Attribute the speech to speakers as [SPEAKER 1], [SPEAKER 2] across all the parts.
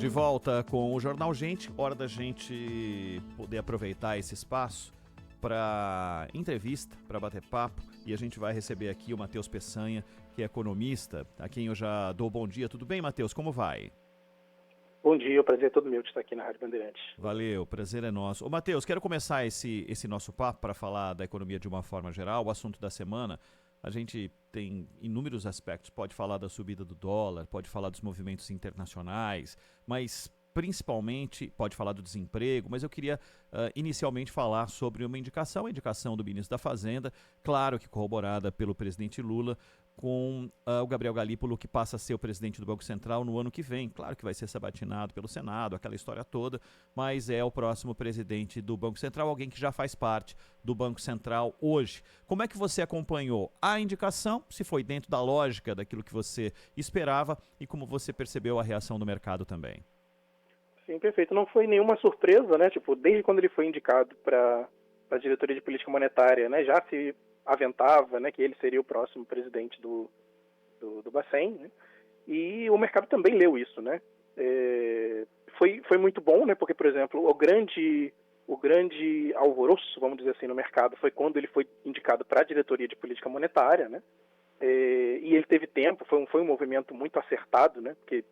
[SPEAKER 1] De volta com o Jornal Gente, hora da gente poder aproveitar esse espaço para entrevista, para bater papo, e a gente vai receber aqui o Matheus Peçanha, que é economista, a quem eu já dou bom dia. Tudo bem, Matheus? Como vai?
[SPEAKER 2] Bom dia, o prazer é todo meu de estar aqui na Rádio Bandeirantes.
[SPEAKER 1] Valeu, o prazer é nosso. Ô, Matheus, quero começar esse nosso papo para falar da economia de uma forma geral, o assunto da semana. A gente tem inúmeros aspectos, pode falar da subida do dólar, pode falar dos movimentos internacionais, mas principalmente pode falar do desemprego, mas eu queria inicialmente falar sobre uma indicação, a indicação do ministro da Fazenda, claro que corroborada pelo presidente Lula, com o Gabriel Galípolo, que passa a ser o presidente do Banco Central no ano que vem. Claro que vai ser sabatinado pelo Senado, aquela história toda, mas é o próximo presidente do Banco Central, alguém que já faz parte do Banco Central hoje. Como é que você acompanhou a indicação, se foi dentro da lógica daquilo que você esperava e como você percebeu a reação do mercado também?
[SPEAKER 2] Sim, perfeito. Não foi nenhuma surpresa, né? Desde quando ele foi indicado para a diretoria de política monetária, né? Já se aventava, né, que ele seria o próximo presidente do Bacen, né? E o mercado também leu isso, né? Foi muito bom, né? Porque, por exemplo, o grande alvoroço, vamos dizer assim, no mercado foi quando ele foi indicado para a diretoria de política monetária, né? E ele teve tempo, foi um movimento muito acertado, né? Porque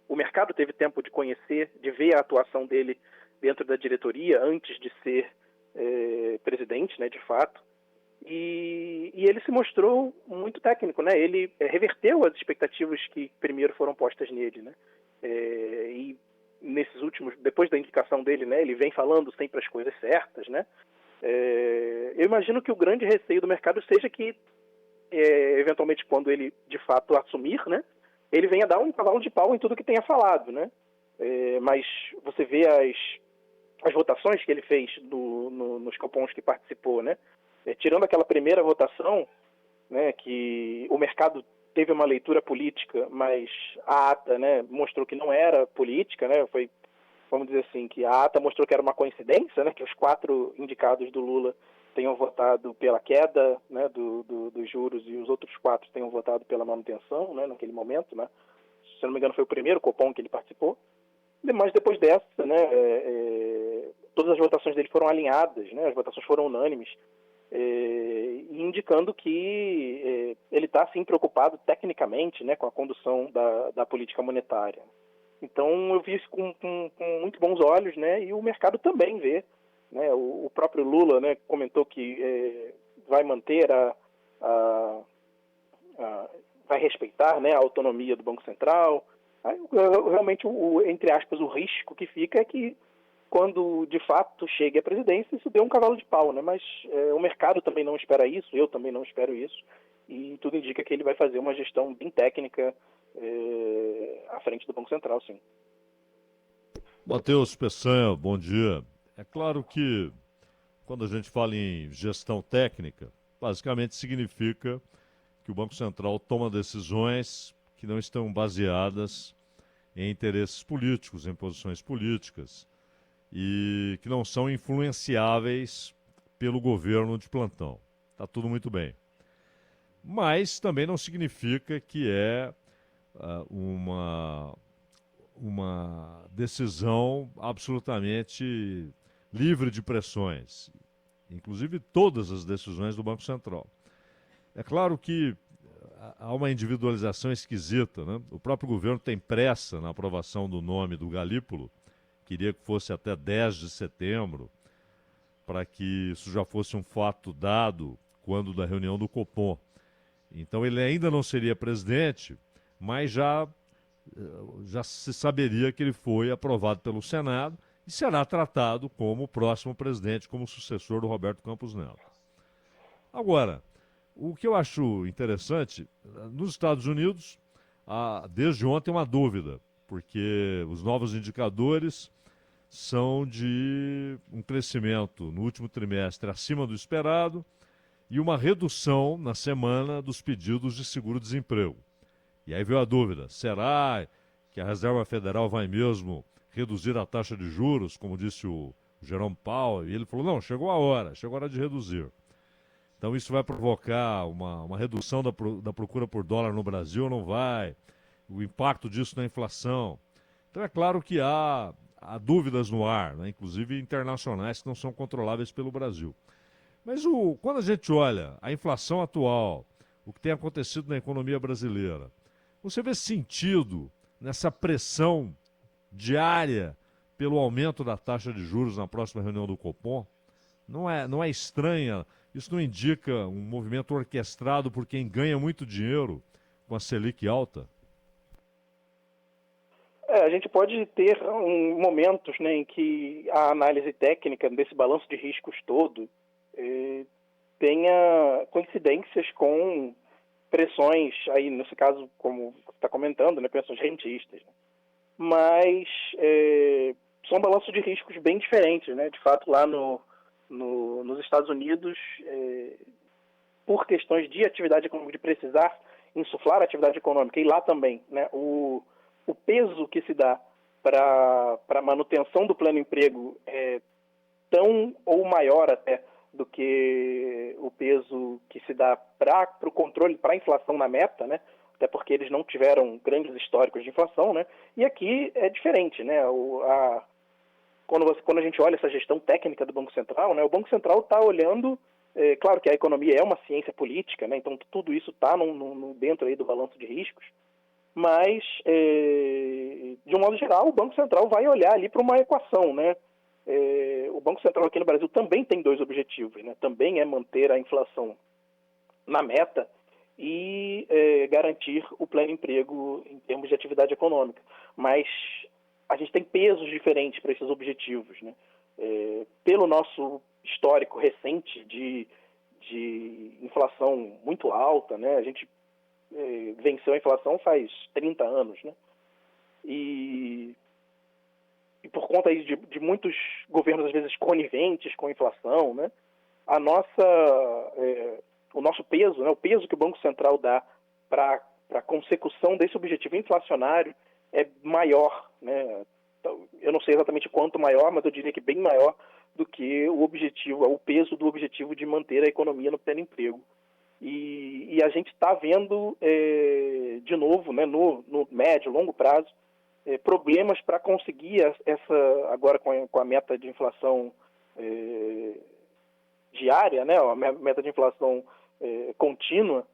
[SPEAKER 2] o mercado teve tempo de conhecer, de ver a atuação dele dentro da diretoria antes de ser presidente, né, de fato. E ele se mostrou muito técnico, né? Ele reverteu as expectativas que primeiro foram postas nele, né? E nesses últimos, depois da indicação dele, né, ele vem falando sempre as coisas certas, né? Eu imagino que o grande receio do mercado seja que, eventualmente, quando ele de fato assumir, né, ele venha dar um cavalo de pau em tudo que tenha falado, né? Mas você vê as votações que ele fez nos copons que participou, né? Tirando aquela primeira votação, né, que o mercado teve uma leitura política, mas a ata, né, mostrou que não era política, né? Foi, vamos dizer assim, que a ata mostrou que era uma coincidência, né, que os 4 indicados do Lula tenham votado pela queda, né, dos juros e os outros 4 tenham votado pela manutenção, né, naquele momento, né? Se não me engano foi o primeiro copom que ele participou. Mas depois dessa, né, todas as votações dele foram alinhadas, né, as votações foram unânimes, indicando que ele está, sim, preocupado tecnicamente, né, com a condução da política monetária. Então, eu vi isso com muito bons olhos, né, e o mercado também vê, né, o próprio Lula, né, comentou que vai manter vai respeitar, né, a autonomia do Banco Central. Aí, realmente, entre aspas, o risco que fica é que quando de fato chegue à presidência, isso deu um cavalo de pau, né? Mas o mercado também não espera isso, eu também não espero isso, e tudo indica que ele vai fazer uma gestão bem técnica à frente do Banco Central, sim.
[SPEAKER 3] Matheus Peçanha, bom dia. É claro que quando a gente fala em gestão técnica, basicamente significa que o Banco Central toma decisões que não estão baseadas em interesses políticos, em posições políticas, e que não são influenciáveis pelo governo de plantão. Está tudo muito bem. Mas também não significa que é uma decisão absolutamente livre de pressões, inclusive todas as decisões do Banco Central. É claro que há uma individualização esquisita, né? O próprio governo tem pressa na aprovação do nome do Galípolo, queria que fosse até 10 de setembro, para que isso já fosse um fato dado quando da reunião do Copom. Então ele ainda não seria presidente, mas já se saberia que ele foi aprovado pelo Senado e será tratado como o próximo presidente, como sucessor do Roberto Campos Neto. Agora, o que eu acho interessante, nos Estados Unidos, há desde ontem uma dúvida, porque os novos indicadores são de um crescimento no último trimestre acima do esperado e uma redução na semana dos pedidos de seguro-desemprego. E aí veio a dúvida, será que a Reserva Federal vai mesmo reduzir a taxa de juros, como disse o Jerome Powell? E ele falou, não, chegou a hora de reduzir. Então isso vai provocar uma redução da procura por dólar no Brasil, não vai? O impacto disso na inflação. Então é claro que há dúvidas no ar, né? Inclusive internacionais, que não são controláveis pelo Brasil. Mas quando a gente olha a inflação atual, o que tem acontecido na economia brasileira, você vê sentido nessa pressão diária pelo aumento da taxa de juros na próxima reunião do Copom? Não é estranha? Isso não indica um movimento orquestrado por quem ganha muito dinheiro com a Selic alta?
[SPEAKER 2] A gente pode ter momentos, né, em que a análise técnica desse balanço de riscos todo tenha coincidências com pressões, aí nesse caso, como você está comentando, né, pressões rentistas. Né? Mas são balanços de riscos bem diferentes. Né? De fato, lá nos Estados Unidos, por questões de atividade econômica, de precisar insuflar a atividade econômica, e lá também, né, o peso que se dá para a manutenção do pleno emprego é tão ou maior até do que o peso que se dá para o controle, para a inflação na meta, né? Até porque eles não tiveram grandes históricos de inflação, né? E aqui é diferente, né? Quando a gente olha essa gestão técnica do Banco Central, né? O Banco Central está olhando, claro que a economia é uma ciência política, né? Então tudo isso está dentro aí do balanço de riscos, mas, de um modo geral, o Banco Central vai olhar ali para uma equação, né? O Banco Central aqui no Brasil também tem dois objetivos, né? Também é manter a inflação na meta e garantir o pleno emprego em termos de atividade econômica. Mas a gente tem pesos diferentes para esses objetivos, né? Pelo nosso histórico recente de inflação muito alta, né? A gente venceu a inflação faz 30 anos, né? E por conta aí de muitos governos, às vezes, coniventes com a inflação, né? O nosso peso, né? O peso que o Banco Central dá para a consecução desse objetivo inflacionário é maior, né? Então, eu não sei exatamente quanto maior, mas eu diria que bem maior do que o peso do objetivo de manter a economia no pleno emprego. E a gente está vendo, de novo, né, no médio, longo prazo, problemas para conseguir agora com a meta de inflação diária, né, a meta de inflação contínua,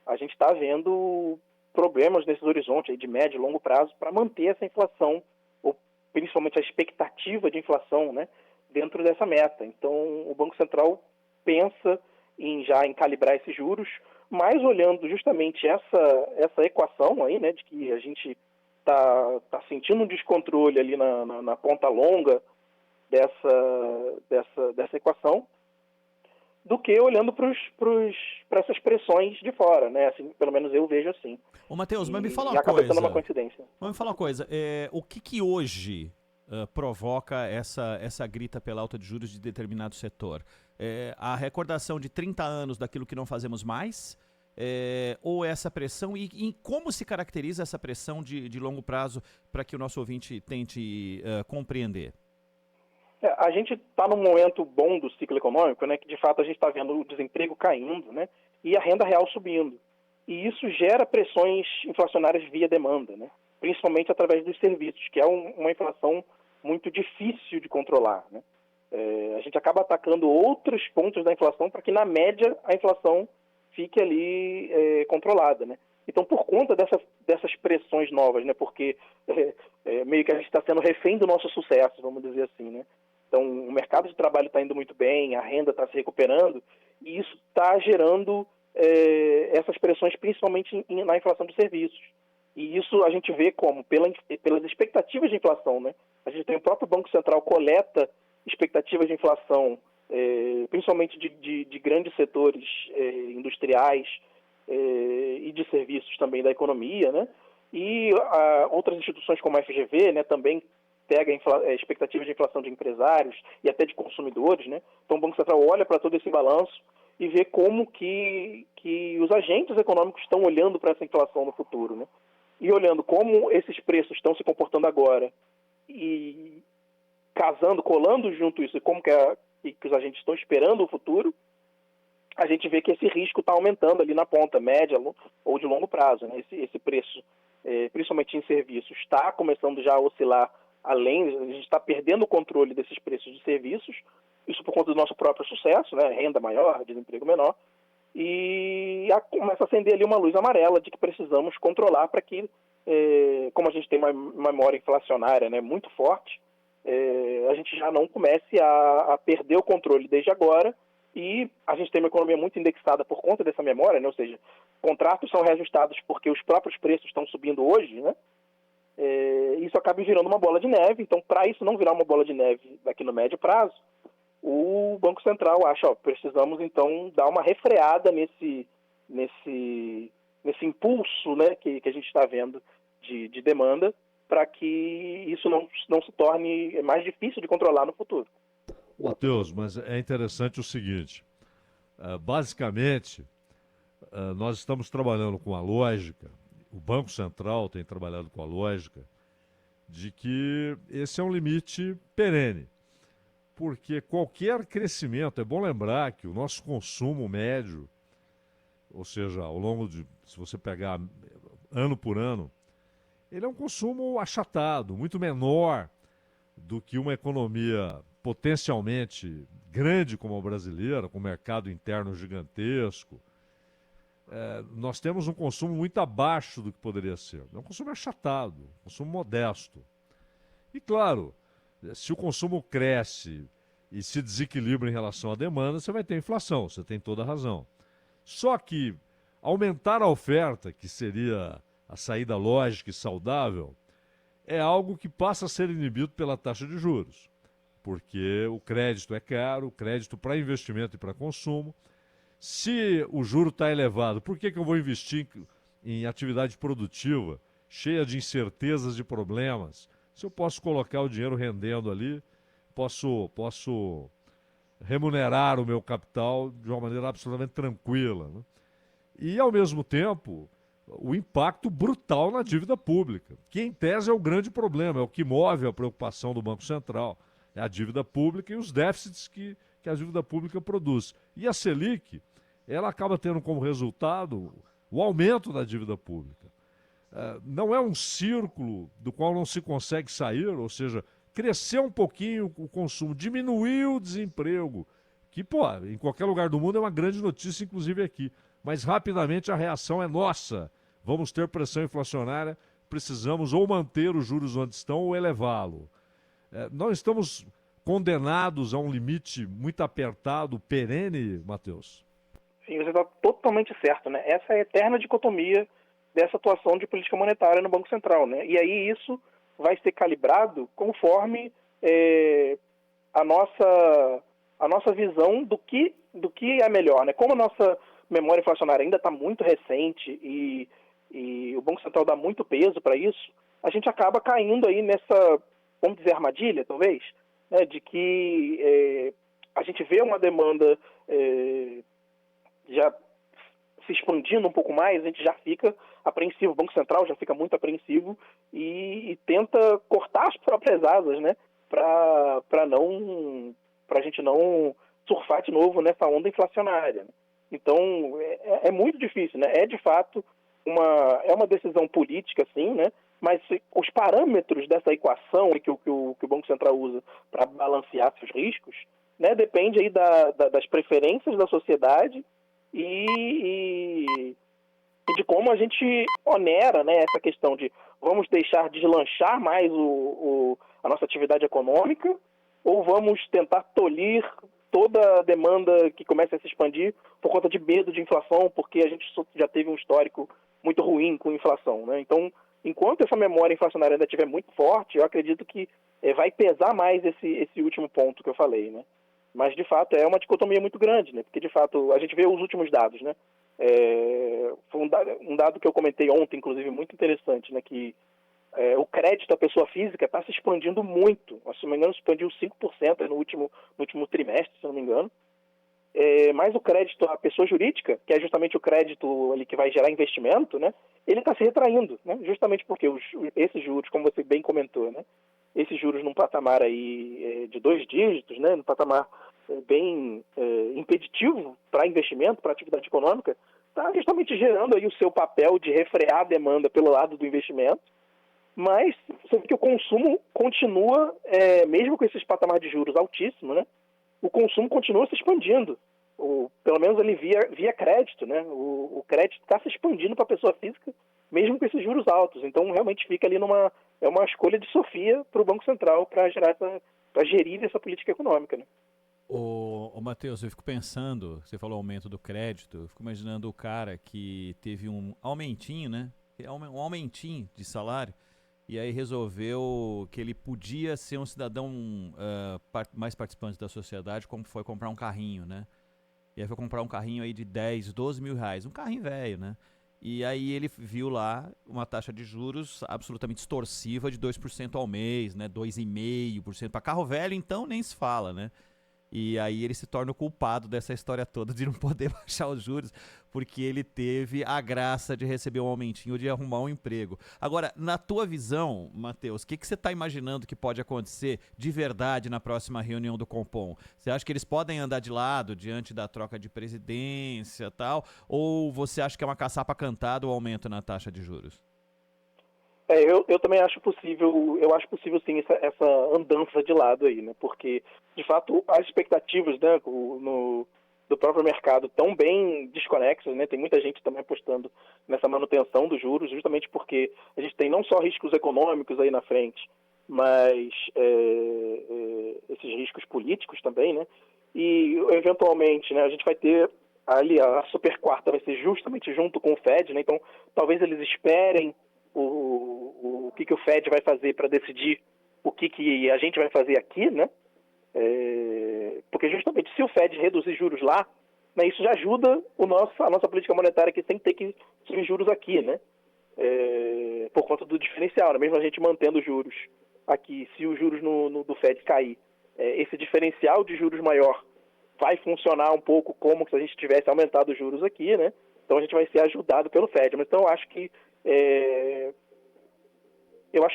[SPEAKER 2] a gente está vendo problemas nesses horizontes aí de médio e longo prazo para manter essa inflação, ou principalmente a expectativa de inflação, né, dentro dessa meta. Então, o Banco Central pensa em calibrar esses juros, mas olhando justamente essa equação aí, né, de que a gente tá sentindo um descontrole ali na ponta longa dessa equação, do que olhando para essas pressões de fora, né? Assim, pelo menos eu vejo assim.
[SPEAKER 1] Ô, Matheus, mas me fala
[SPEAKER 2] E
[SPEAKER 1] uma
[SPEAKER 2] acaba
[SPEAKER 1] coisa.
[SPEAKER 2] sendo uma coincidência.
[SPEAKER 1] Mas me fala uma coisa. O que hoje provoca essa grita pela alta de juros de determinado setor? A recordação de 30 anos daquilo que não fazemos mais? Ou essa pressão? E como se caracteriza essa pressão de longo prazo para que o nosso ouvinte tente compreender?
[SPEAKER 2] A gente está num momento bom do ciclo econômico, né, que de fato a gente está vendo o desemprego caindo, né, e a renda real subindo. E isso gera pressões inflacionárias via demanda, né, principalmente através dos serviços, que é uma inflação muito difícil de controlar. Né. A gente acaba atacando outros pontos da inflação para que, na média, a inflação fique ali controlada. Né. Então, por conta dessas pressões novas, né, porque meio que a gente está sendo refém do nosso sucesso, vamos dizer assim, né. Então, o mercado de trabalho está indo muito bem, a renda está se recuperando, e isso está gerando essas pressões, principalmente na inflação de serviços. E isso a gente vê como? Pelas expectativas de inflação. Né? A gente tem o próprio Banco Central coleta expectativas de inflação, principalmente de grandes setores industriais e de serviços também da economia, né? E outras instituições como a FGV, né, também pega a expectativa de inflação de empresários e até de consumidores, né? Então o Banco Central olha para todo esse balanço e vê como que os agentes econômicos estão olhando para essa inflação no futuro, né? E olhando como esses preços estão se comportando agora e colando junto isso, e como que os agentes estão esperando o futuro, a gente vê que esse risco está aumentando ali na ponta média ou de longo prazo, né? Esse preço principalmente em serviços, está começando já a oscilar além, a gente está perdendo o controle desses preços de serviços, isso por conta do nosso próprio sucesso, né? Renda maior, desemprego menor, e começa a acender ali uma luz amarela de que precisamos controlar para que, como a gente tem uma memória inflacionária, né, muito forte, a gente já não comece a perder o controle desde agora, e a gente tem uma economia muito indexada por conta dessa memória, né? Ou seja, contratos são reajustados porque os próprios preços estão subindo hoje, né? Isso acaba virando uma bola de neve. Então, para isso não virar uma bola de neve daqui no médio prazo, o Banco Central acha, precisamos então dar uma refreada nesse impulso, né, que a gente está vendo de demanda, para que isso não se torne mais difícil de controlar no futuro.
[SPEAKER 3] Matheus, mas é interessante o seguinte, basicamente, nós estamos trabalhando com a lógica, o Banco Central tem trabalhado com a lógica de que esse é um limite perene, porque qualquer crescimento, é bom lembrar que o nosso consumo médio, ou seja, ao longo de, se você pegar ano por ano, ele é um consumo achatado, muito menor do que uma economia potencialmente grande como a brasileira, com mercado interno gigantesco. Nós temos um consumo muito abaixo do que poderia ser. É um consumo achatado, um consumo modesto. E claro, se o consumo cresce e se desequilibra em relação à demanda, você vai ter inflação, você tem toda a razão. Só que aumentar a oferta, que seria a saída lógica e saudável, é algo que passa a ser inibido pela taxa de juros, porque o crédito é caro, o crédito para investimento e para consumo. Se o juro está elevado, por que eu vou investir em atividade produtiva, cheia de incertezas e problemas? Se eu posso colocar o dinheiro rendendo ali, posso remunerar o meu capital de uma maneira absolutamente tranquila, né? E, ao mesmo tempo, o impacto brutal na dívida pública, que em tese é o grande problema, é o que move a preocupação do Banco Central, é a dívida pública e os déficits que a dívida pública produz. E a Selic, ela acaba tendo como resultado o aumento da dívida pública. Não é um círculo do qual não se consegue sair, ou seja, crescer um pouquinho o consumo, diminuir o desemprego, que, em qualquer lugar do mundo é uma grande notícia, inclusive aqui. Mas rapidamente a reação é nossa. Vamos ter pressão inflacionária, precisamos ou manter os juros onde estão ou elevá-lo. Nós estamos condenados a um limite muito apertado, perene, Matheus?
[SPEAKER 2] Sim, você está totalmente certo, né? Essa é a eterna dicotomia dessa atuação de política monetária no Banco Central, né? E aí isso vai ser calibrado conforme a nossa visão do que é melhor, né? Como a nossa memória inflacionária ainda está muito recente e o Banco Central dá muito peso para isso, a gente acaba caindo aí nessa, vamos dizer, armadilha, talvez, né? De que a gente vê uma demanda já se expandindo um pouco mais, a gente já fica apreensivo, o Banco Central já fica muito apreensivo e tenta cortar as próprias asas, né, para a gente não surfar de novo nessa onda inflacionária. Então, é muito difícil, né? É de fato uma decisão política, sim, né? Mas os parâmetros dessa equação que o Banco Central usa para balancear seus riscos, né, depende aí das preferências da sociedade e de como a gente onera, né, essa questão de vamos deixar deslanchar mais a nossa atividade econômica ou vamos tentar tolir toda a demanda que começa a se expandir por conta de medo de inflação, porque a gente já teve um histórico muito ruim com inflação, né? Então, enquanto essa memória inflacionária ainda estiver muito forte, eu acredito que vai pesar mais esse último ponto que eu falei, né? Mas, de fato, é uma dicotomia muito grande, né? Porque, de fato, a gente vê os últimos dados, né? Foi um dado que eu comentei ontem, inclusive, muito interessante, né? Que o crédito à pessoa física está se expandindo muito. Se não me engano, expandiu 5% no último trimestre, se não me engano. Mas o crédito à pessoa jurídica, que é justamente o crédito ali que vai gerar investimento, né? Ele está se retraindo, né? Justamente porque esses juros, como você bem comentou, né? Esses juros num patamar aí de 2 dígitos, né? Num patamar bem impeditivo para investimento, para atividade econômica, está justamente gerando aí o seu papel de refrear a demanda pelo lado do investimento, mas você vê que o consumo continua, mesmo com esses patamares de juros altíssimos, né, o consumo continua se expandindo, pelo menos ali via crédito, né, o crédito está se expandindo para a pessoa física, mesmo com esses juros altos. Então, realmente fica ali é uma escolha de Sofia para o Banco Central para gerir essa política econômica, né?
[SPEAKER 1] Ô Matheus, eu fico pensando, você falou aumento do crédito, eu fico imaginando o cara que teve um aumentinho, né? Um aumentinho de salário, e aí resolveu que ele podia ser um cidadão mais participante da sociedade, como foi comprar um carrinho, né? E aí foi comprar um carrinho aí de 10, 12 mil reais, um carrinho velho, né? E aí ele viu lá uma taxa de juros absolutamente extorsiva de 2% ao mês, né? 2,5%. Para carro velho, então, nem se fala, né? E aí ele se torna o culpado dessa história toda de não poder baixar os juros, porque ele teve a graça de receber um aumentinho, de arrumar um emprego. Agora, na tua visão, Matheus, o que você está imaginando que pode acontecer de verdade na próxima reunião do Compom? Você acha que eles podem andar de lado diante da troca de presidência e tal? Ou você acha que é uma caçapa cantada o aumento na taxa de juros?
[SPEAKER 2] Eu também acho possível, sim essa andança de lado aí, né? Porque, de fato, as expectativas, né, do próprio mercado estão bem desconexas, né? Tem muita gente também apostando nessa manutenção dos juros, justamente porque a gente tem não só riscos econômicos aí na frente, mas esses riscos políticos também, né? E, eventualmente, né, a gente vai ter ali a super quarta vai ser justamente junto com o Fed, né? Então, talvez eles esperem o que o Fed vai fazer para decidir o que a gente vai fazer aqui, né? Porque justamente se o Fed reduzir juros lá, né, isso já ajuda a nossa política monetária aqui sem ter que subir juros aqui, né? Por conta do diferencial, né? Mesmo a gente mantendo juros aqui, se os juros do Fed cair, esse diferencial de juros maior vai funcionar um pouco como se a gente tivesse aumentado os juros aqui, né? Então a gente vai ser ajudado pelo Fed. Mas então eu acho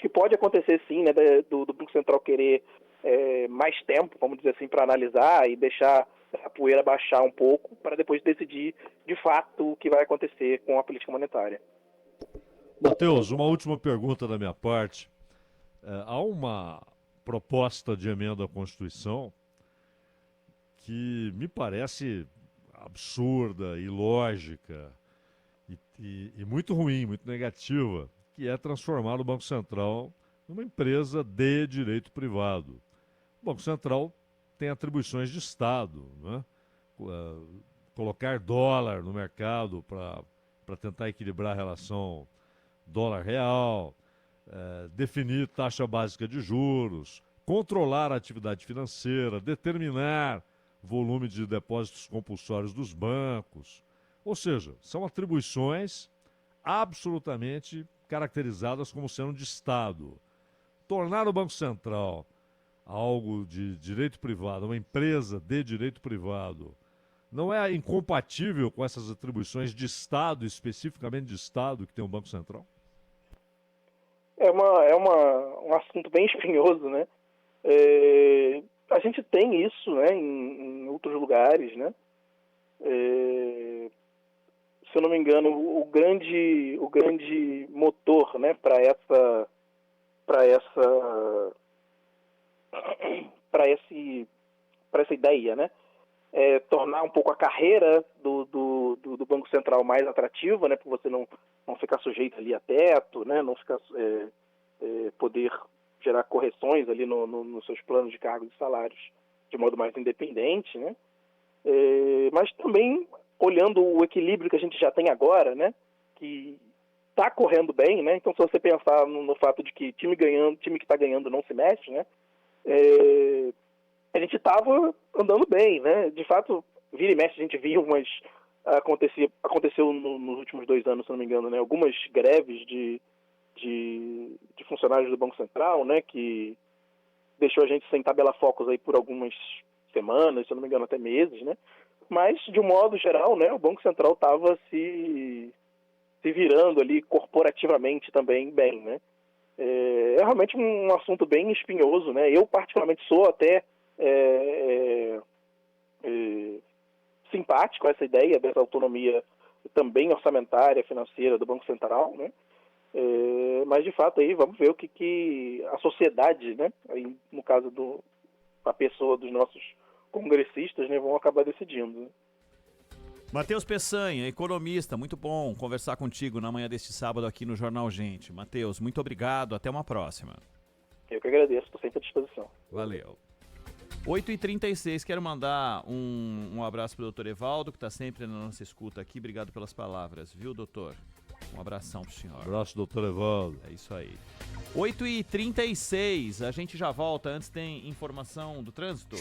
[SPEAKER 2] que pode acontecer sim, né, do Banco Central querer mais tempo, vamos dizer assim, para analisar e deixar a poeira baixar um pouco para depois decidir de fato o que vai acontecer com a política monetária.
[SPEAKER 3] Matheus, uma última pergunta da minha parte. Há uma proposta de emenda à Constituição que me parece absurda, ilógica e muito ruim, muito negativa, que é transformar o Banco Central numa empresa de direito privado. O Banco Central tem atribuições de Estado, né? Colocar dólar no mercado para tentar equilibrar a relação dólar-real, definir taxa básica de juros, controlar a atividade financeira, determinar volume de depósitos compulsórios dos bancos. Ou seja, são atribuições absolutamente caracterizadas como sendo de Estado. Tornar o Banco Central algo de direito privado, uma empresa de direito privado, não é incompatível com essas atribuições de Estado, especificamente de Estado, que tem o Banco Central?
[SPEAKER 2] Um assunto bem espinhoso, né? A gente tem isso, né, em outros lugares, né? Se eu não me engano, o grande motor, né, para essa ideia, né, é tornar um pouco a carreira do Banco Central mais atrativa, né, para você não ficar sujeito ali a teto, né, não ficar poder gerar correções ali nos seus planos de cargos e salários de modo mais independente, né? Mas também olhando o equilíbrio que a gente já tem agora, né, que está correndo bem, né? Então, se você pensar no fato de que time que está ganhando não se mexe, né? A gente estava andando bem, né? De fato, vira e mexe a gente viu, mas aconteceu nos últimos 2 anos, se não me engano, né? Algumas greves de funcionários do Banco Central, né? Que deixou a gente sem tabela-focos aí por algumas semanas, se não me engano, até meses, né? Mas, de um modo geral, né, o Banco Central estava se virando ali corporativamente também bem, né? É realmente um assunto bem espinhoso, né? Eu, particularmente, sou até simpático a essa ideia dessa autonomia também orçamentária, financeira do Banco Central, né? Mas, de fato, aí vamos ver o que a sociedade, né? Aí, no caso da pessoa dos nossos congressistas, né, vão acabar decidindo, né?
[SPEAKER 1] Matheus Peçanha, economista, muito bom conversar contigo na manhã deste sábado aqui no Jornal Gente. Matheus, muito obrigado, até uma próxima.
[SPEAKER 2] Eu que agradeço, estou sempre à disposição.
[SPEAKER 1] Valeu. 8h36, quero mandar um abraço para o doutor Evaldo, que está sempre na nossa escuta aqui. Obrigado pelas palavras, viu, doutor? Um abração pro senhor.
[SPEAKER 3] Abraço, doutor Evaldo.
[SPEAKER 1] É isso aí. 8h36, a gente já volta. Antes tem informação do trânsito.